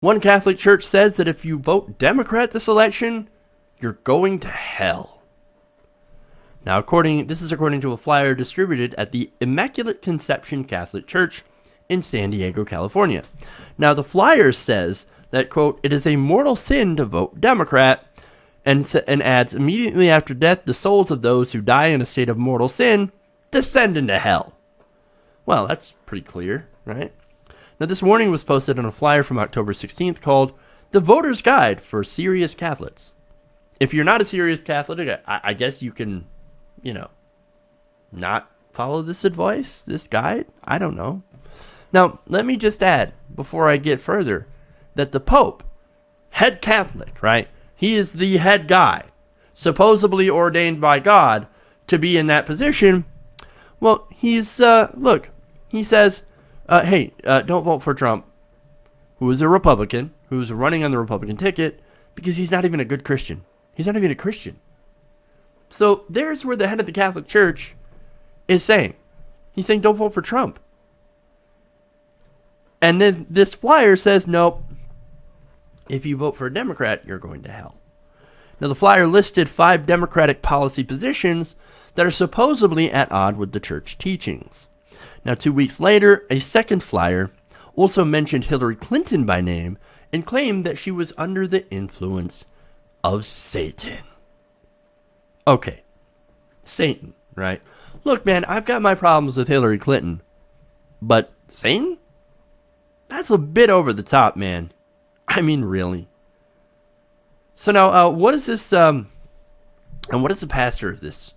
One Catholic church says that if you vote Democrat this election, you're going to hell. Now, this is according to a flyer distributed at the Immaculate Conception Catholic Church in San Diego, California. Now, the flyer says that, quote, it is a mortal sin to vote Democrat, and adds, immediately after death, the souls of those who die in a state of mortal sin descend into hell. Well, that's pretty clear, right? Now, this warning was posted on a flyer from October 16th called The Voter's Guide for Serious Catholics. If you're not a serious Catholic, I guess you can, not follow this advice, this guide. I don't know. Now, let me just add, before I get further, that the Pope, head Catholic, right? He is the head guy, supposedly ordained by God to be in that position. Well, he says, hey, don't vote for Trump, who is a Republican, who's running on the Republican ticket, because he's not even a good Christian. He's not even a Christian. So there's where the head of the Catholic Church is saying. He's saying, don't vote for Trump. And then this flyer says, nope, if you vote for a Democrat, you're going to hell. Now, the flyer listed 5 Democratic policy positions that are supposedly at odds with the church teachings. Now, 2 weeks later, a second flyer also mentioned Hillary Clinton by name and claimed that she was under the influence of Satan. Okay, Satan, right? Look, man, I've got my problems with Hillary Clinton, but Satan? That's a bit over the top, man. I mean, really. So now, what is this, and what does the pastor of this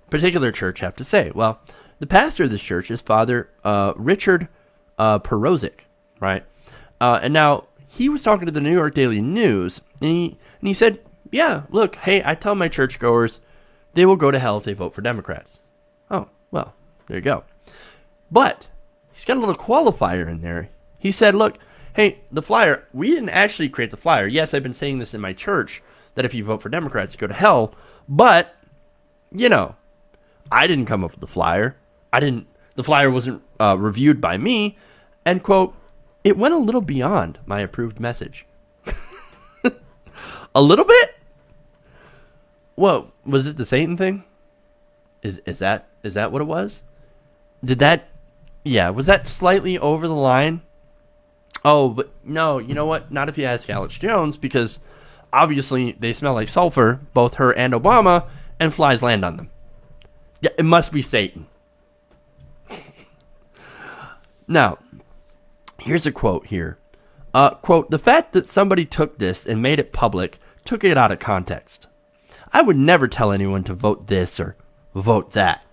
particular church have to say? Well, the pastor of this church is Father Richard Perozik, right? And now, he was talking to the New York Daily News, and he said, yeah, look, hey, I tell my churchgoers they will go to hell if they vote for Democrats. Oh, well, there you go. But he's got a little qualifier in there. He said, look, hey, the flyer, we didn't actually create the flyer. Yes, I've been saying this in my church, that if you vote for Democrats, you go to hell. But, I didn't come up with the flyer. The flyer wasn't reviewed by me. And, quote, it went a little beyond my approved message. A little bit? Whoa, was it the Satan thing? Is that what it was? Was that slightly over the line? Oh, but no, you know what? Not if you ask Alex Jones, because obviously they smell like sulfur, both her and Obama, and flies land on them. Yeah, it must be Satan. Now, here's a quote here. Quote, the fact that somebody took this and made it public took it out of context. I would never tell anyone to vote this or vote that.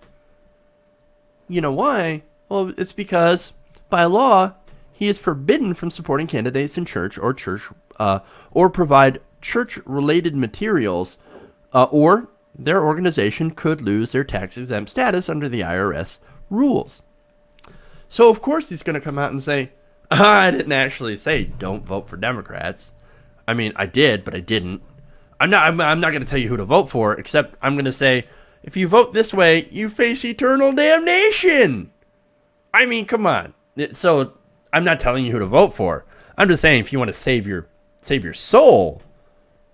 You know why? Well, it's because by law, he is forbidden from supporting candidates in church or provide church-related materials, or their organization could lose their tax-exempt status under the IRS rules. So, of course, he's going to come out and say, I didn't actually say don't vote for Democrats. I mean, I did, but I didn't. I'm not going to tell you who to vote for, except I'm going to say, if you vote this way, you face eternal damnation. I mean, come on. So, I'm not telling you who to vote for. I'm just saying, if you want to save your soul,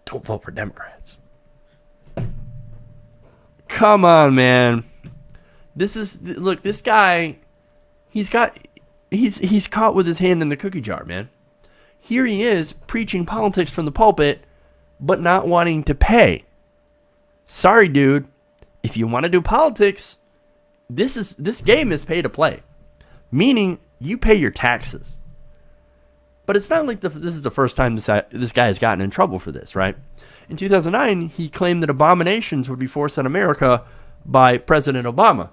don't vote for Democrats. Come on, man. This guy, he's caught with his hand in the cookie jar, man. Here he is preaching politics from the pulpit, but not wanting to pay. Sorry, dude. If you want to do politics, this game is pay to play, meaning you pay your taxes. But it's not like this is the first time this guy has gotten in trouble for this, right? In 2009, he claimed that abominations would be forced on America by President Obama.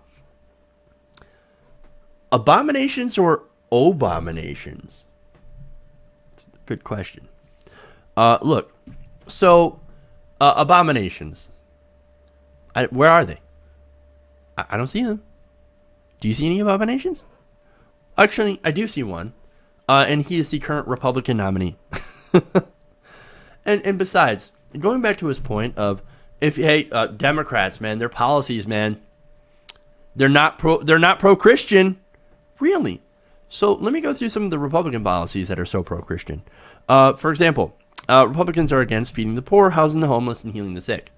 Abominations or abominations? Good question. Look, so abominations. Where are they? I don't see them. Do you see any abominations? Actually, I do see one. And he is the current Republican nominee. and besides, going back to his point of, Democrats, man, their policies, man, they're not pro-Christian. Really? So let me go through some of the Republican policies that are so pro-Christian. For example, Republicans are against feeding the poor, housing the homeless, and healing the sick.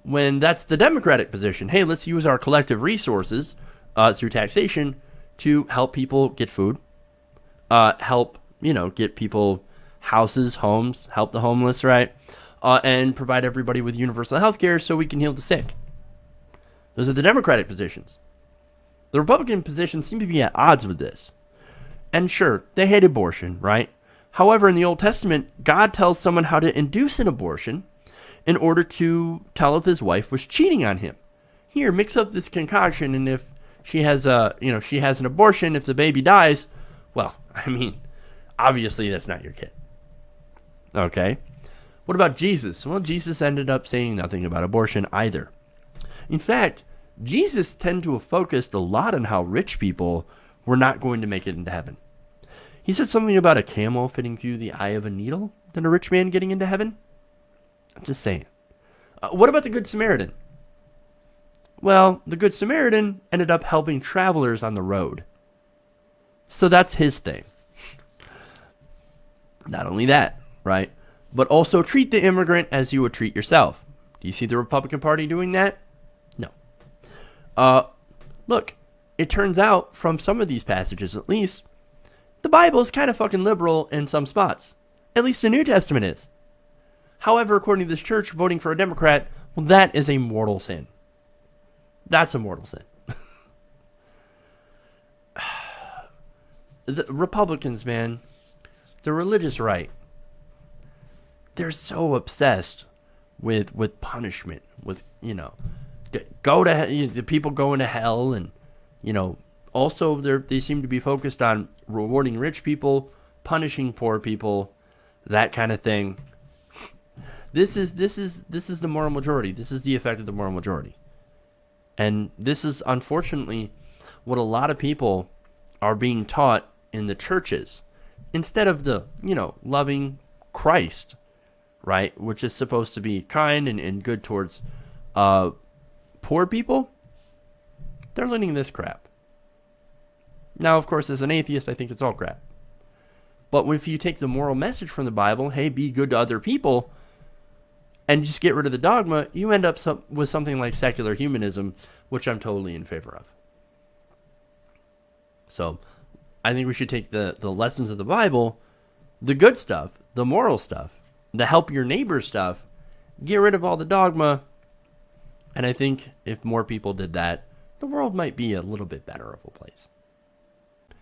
When that's the Democratic position, hey, let's use our collective resources through taxation to help people get food, help, get people houses, homes, help the homeless, right? And provide everybody with universal health care so we can heal the sick. Those are the Democratic positions. The Republican positions seem to be at odds with this. And sure, they hate abortion, right? However, in the Old Testament, God tells someone how to induce an abortion in order to tell if his wife was cheating on him. Here, mix up this concoction, and if she has an abortion, if the baby dies, well, obviously that's not your kid. Okay? What about Jesus? Well, Jesus ended up saying nothing about abortion either. In fact, Jesus tended to have focused a lot on how rich people were not going to make it into heaven. He said something about a camel fitting through the eye of a needle than a rich man getting into heaven. I'm just saying. What about the Good Samaritan? Well, the Good Samaritan ended up helping travelers on the road. So that's his thing. Not only that, right? But also treat the immigrant as you would treat yourself. Do you see the Republican Party doing that? No. Look, it turns out from some of these passages at least, the Bible is kind of fucking liberal in some spots. At least the New Testament is. However, according to this church, voting for a Democrat, well, that is a mortal sin. That's a mortal sin. The Republicans, man, the religious right, they're so obsessed with punishment, with, the people going to hell, and, also they seem to be focused on rewarding rich people, punishing poor people, that kind of thing. This is the moral majority. This is the effect of the moral majority. And this is unfortunately what a lot of people are being taught in the churches instead of the, loving Christ, right? Which is supposed to be kind and good towards poor people. They're learning this crap. Now, of course, as an atheist, I think it's all crap. But if you take the moral message from the Bible, hey, be good to other people, and just get rid of the dogma, you end up with something like secular humanism, which I'm totally in favor of. So I think we should take the lessons of the Bible, the good stuff, the moral stuff, the help your neighbor stuff, get rid of all the dogma, and I think if more people did that, the world might be a little bit better of a place.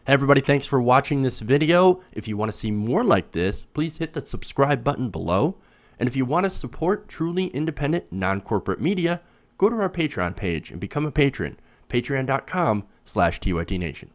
Hey everybody, thanks for watching this video. If you want to see more like this, please hit the subscribe button below. And if you want to support truly independent, non-corporate media, go to our Patreon page and become a patron, patreon.com/TYTNation.